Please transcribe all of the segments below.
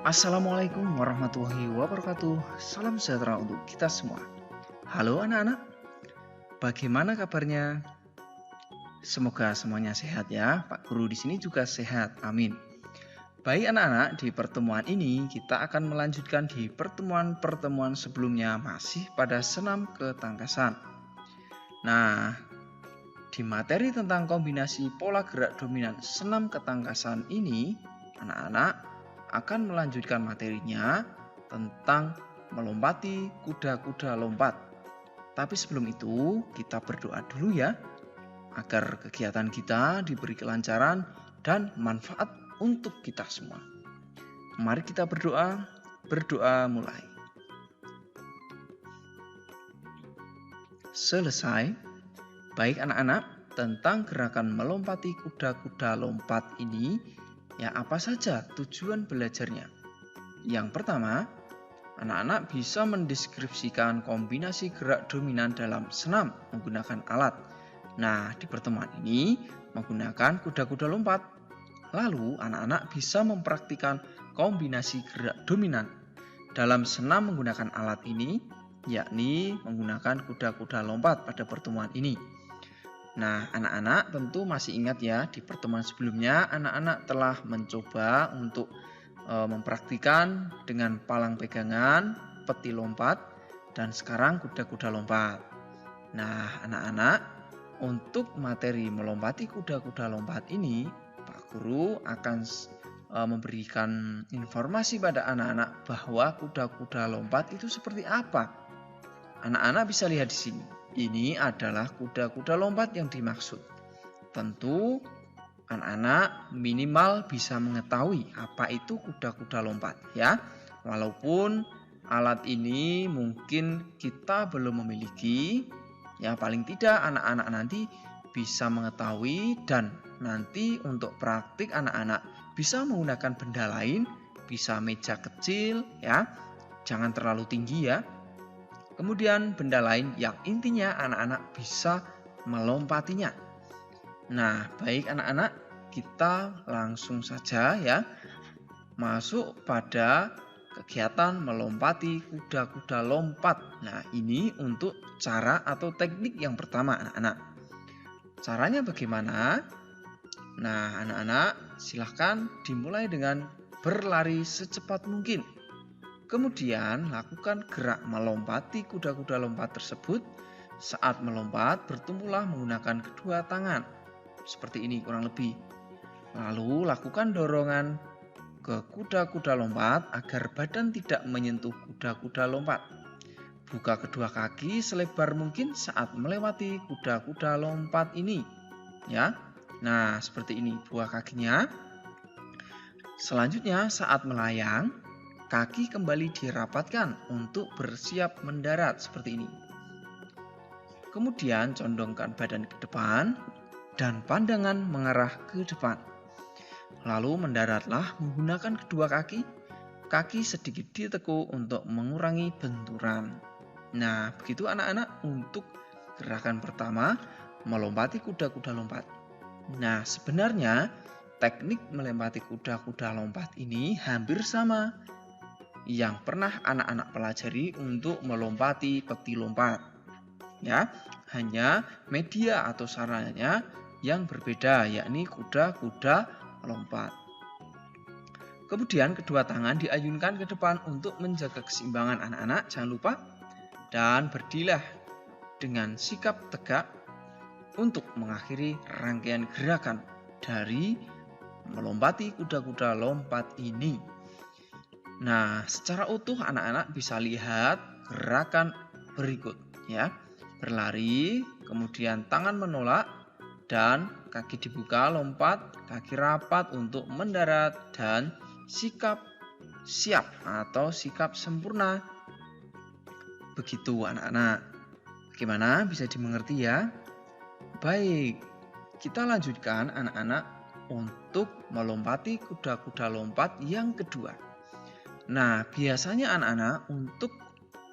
Assalamualaikum warahmatullahi wabarakatuh. Salam sejahtera untuk kita semua. Halo anak-anak, bagaimana kabarnya? Semoga semuanya sehat ya. Pak Guru di sini juga sehat. Amin. Baik anak-anak, di pertemuan ini kita akan melanjutkan di pertemuan-pertemuan sebelumnya masih pada senam ketangkasan. Nah, di materi tentang kombinasi pola gerak dominan senam ketangkasan ini, anak-anak akan melanjutkan materinya tentang melompati kuda-kuda lompat. Tapi sebelum itu, kita berdoa dulu ya, agar kegiatan kita diberi kelancaran dan manfaat untuk kita semua. Mari kita berdoa mulai. Selesai. Baik anak-anak, tentang gerakan melompati kuda-kuda lompat ini, ya apa saja tujuan belajarnya? Yang pertama, anak-anak bisa mendeskripsikan kombinasi gerak dominan dalam senam menggunakan alat. Nah, di pertemuan ini menggunakan kuda-kuda lompat. Lalu, anak-anak bisa mempraktikkan kombinasi gerak dominan dalam senam menggunakan alat ini, yakni menggunakan kuda-kuda lompat pada pertemuan ini. Nah, anak-anak tentu masih ingat ya, di pertemuan sebelumnya anak-anak telah mencoba untuk mempraktikkan dengan palang pegangan, peti lompat, dan sekarang kuda-kuda lompat. Nah, anak-anak, untuk materi melompati kuda-kuda lompat ini, Pak Guru akan memberikan informasi pada anak-anak bahwa kuda-kuda lompat itu seperti apa. Anak-anak bisa lihat di sini. Ini adalah kuda-kuda lompat yang dimaksud. Tentu anak-anak minimal bisa mengetahui apa itu kuda-kuda lompat ya. Walaupun alat ini mungkin kita belum memiliki, ya paling tidak anak-anak nanti bisa mengetahui, dan nanti untuk praktik anak-anak bisa menggunakan benda lain, bisa meja kecil ya. Jangan terlalu tinggi ya. Kemudian benda lain yang intinya anak-anak bisa melompatinya. Nah, baik anak-anak, kita langsung saja ya masuk pada kegiatan melompati kuda-kuda lompat. Nah, ini untuk cara atau teknik yang pertama anak-anak. Caranya bagaimana? Nah, anak-anak silahkan dimulai dengan berlari secepat mungkin. Kemudian lakukan gerak melompati kuda-kuda lompat tersebut. Saat melompat, bertumpulah menggunakan kedua tangan. Seperti ini kurang lebih. Lalu lakukan dorongan ke kuda-kuda lompat agar badan tidak menyentuh kuda-kuda lompat. Buka kedua kaki selebar mungkin saat melewati kuda-kuda lompat ini. Ya. Nah, seperti ini buah kakinya. Selanjutnya saat melayang, kaki kembali dirapatkan untuk bersiap mendarat seperti ini. Kemudian condongkan badan ke depan dan pandangan mengarah ke depan. Lalu mendaratlah menggunakan kedua kaki. Kaki sedikit ditekuk untuk mengurangi benturan. Nah, begitu anak-anak untuk gerakan pertama melompati kuda-kuda lompat. Nah, sebenarnya teknik melompati kuda-kuda lompat ini hampir sama yang pernah anak-anak pelajari untuk melompati peti lompat. Ya, hanya media atau sarannya yang berbeda, yakni kuda-kuda lompat. Kemudian kedua tangan diayunkan ke depan untuk menjaga keseimbangan anak-anak, jangan lupa. Dan berdirilah dengan sikap tegak untuk mengakhiri rangkaian gerakan dari melompati kuda-kuda lompat ini. Nah, secara utuh anak-anak bisa lihat gerakan berikut ya. Berlari, kemudian tangan menolak dan kaki dibuka, lompat, kaki rapat untuk mendarat, dan sikap siap atau sikap sempurna. Begitu anak-anak. Bagaimana, bisa dimengerti ya? Baik, kita lanjutkan anak-anak untuk melompati kuda-kuda lompat yang kedua. Nah, biasanya anak-anak untuk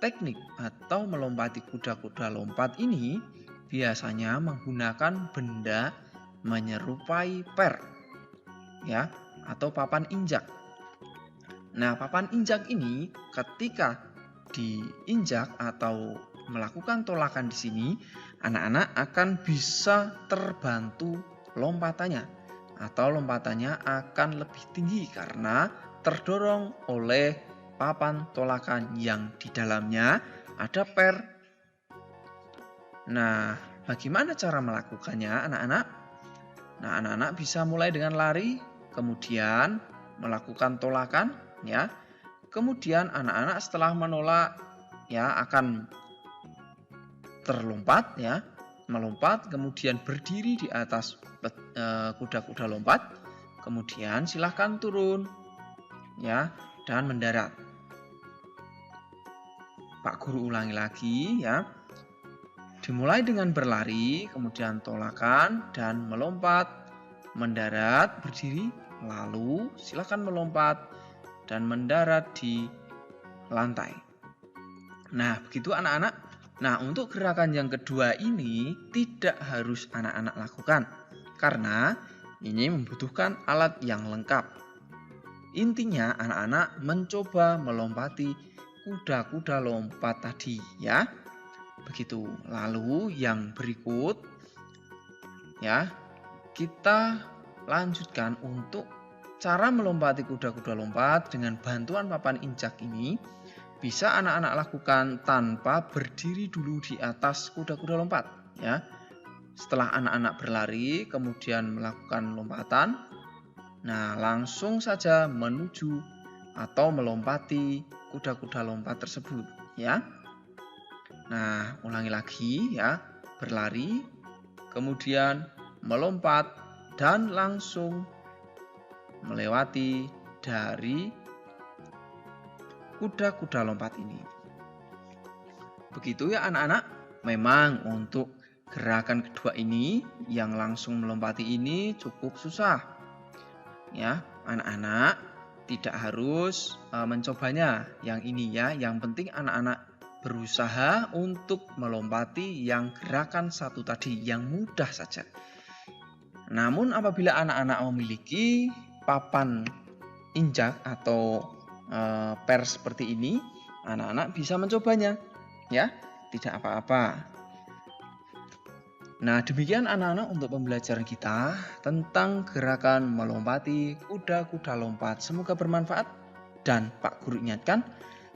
teknik atau melompati kuda-kuda lompat ini biasanya menggunakan benda menyerupai per, ya, atau papan injak. Nah, papan injak ini ketika diinjak atau melakukan tolakan di sini, anak-anak akan bisa terbantu lompatannya, atau lompatannya akan lebih tinggi karena terdorong oleh papan tolakan yang di dalamnya ada per. Nah, bagaimana cara melakukannya, anak-anak? Nah, anak-anak bisa mulai dengan lari, kemudian melakukan tolakan, ya. Kemudian anak-anak setelah menolak, ya, akan terlompat, ya, melompat, kemudian berdiri di atas kuda-kuda lompat, kemudian silahkan turun, ya, dan mendarat. Pak Guru ulangi lagi, ya. Dimulai dengan berlari, kemudian tolakan dan melompat, mendarat, berdiri, lalu silakan melompat dan mendarat di lantai. Nah, begitu anak-anak. Nah, untuk gerakan yang kedua ini tidak harus anak-anak lakukan karena ini membutuhkan alat yang lengkap. Intinya anak-anak mencoba melompati kuda-kuda lompat tadi, ya. Begitu. Lalu yang berikut, ya, kita lanjutkan untuk cara melompati kuda-kuda lompat dengan bantuan papan injak ini. Bisa anak-anak lakukan tanpa berdiri dulu di atas kuda-kuda lompat, ya. Setelah anak-anak berlari kemudian melakukan lompatan, nah langsung saja menuju atau melompati kuda-kuda lompat tersebut, ya. Nah, ulangi lagi, ya. Berlari, kemudian melompat dan langsung melewati dari kuda-kuda lompat ini. Begitu ya anak-anak. Memang untuk gerakan kedua ini yang langsung melompati ini cukup susah. Ya, anak-anak tidak harus mencobanya yang ini, ya. Yang penting anak-anak berusaha untuk melompati yang gerakan satu tadi yang mudah saja. Namun apabila anak-anak memiliki papan injak atau per seperti ini, anak-anak bisa mencobanya, ya, tidak apa-apa. Nah, demikian anak-anak untuk pembelajaran kita tentang gerakan melompati kuda-kuda lompat. Semoga bermanfaat dan Pak Guru ingatkan,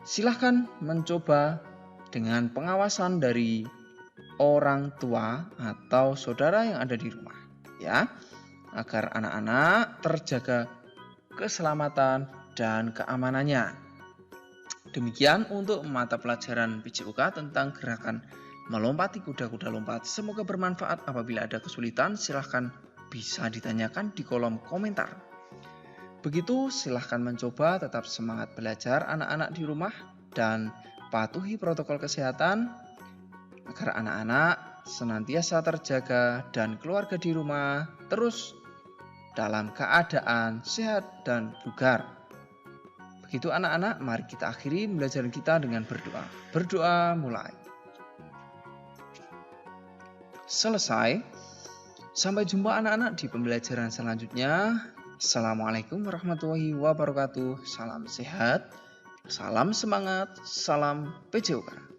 silahkan mencoba dengan pengawasan dari orang tua atau saudara yang ada di rumah, ya, agar anak-anak terjaga keselamatan dan keamanannya. Demikian untuk mata pelajaran PJOK tentang gerakan melompati kuda-kuda lompat. Semoga bermanfaat. Apabila ada kesulitan, silahkan bisa ditanyakan di kolom komentar. Begitu, silahkan mencoba, tetap semangat belajar anak-anak di rumah dan patuhi protokol kesehatan agar anak-anak senantiasa terjaga dan keluarga di rumah terus dalam keadaan sehat dan bugar. Begitu anak-anak, mari kita akhiri pembelajaran kita dengan berdoa. Berdoa mulai. Selesai. Sampai jumpa anak-anak di pembelajaran selanjutnya. Assalamualaikum warahmatullahi wabarakatuh. Salam sehat, salam semangat, salam PJOK.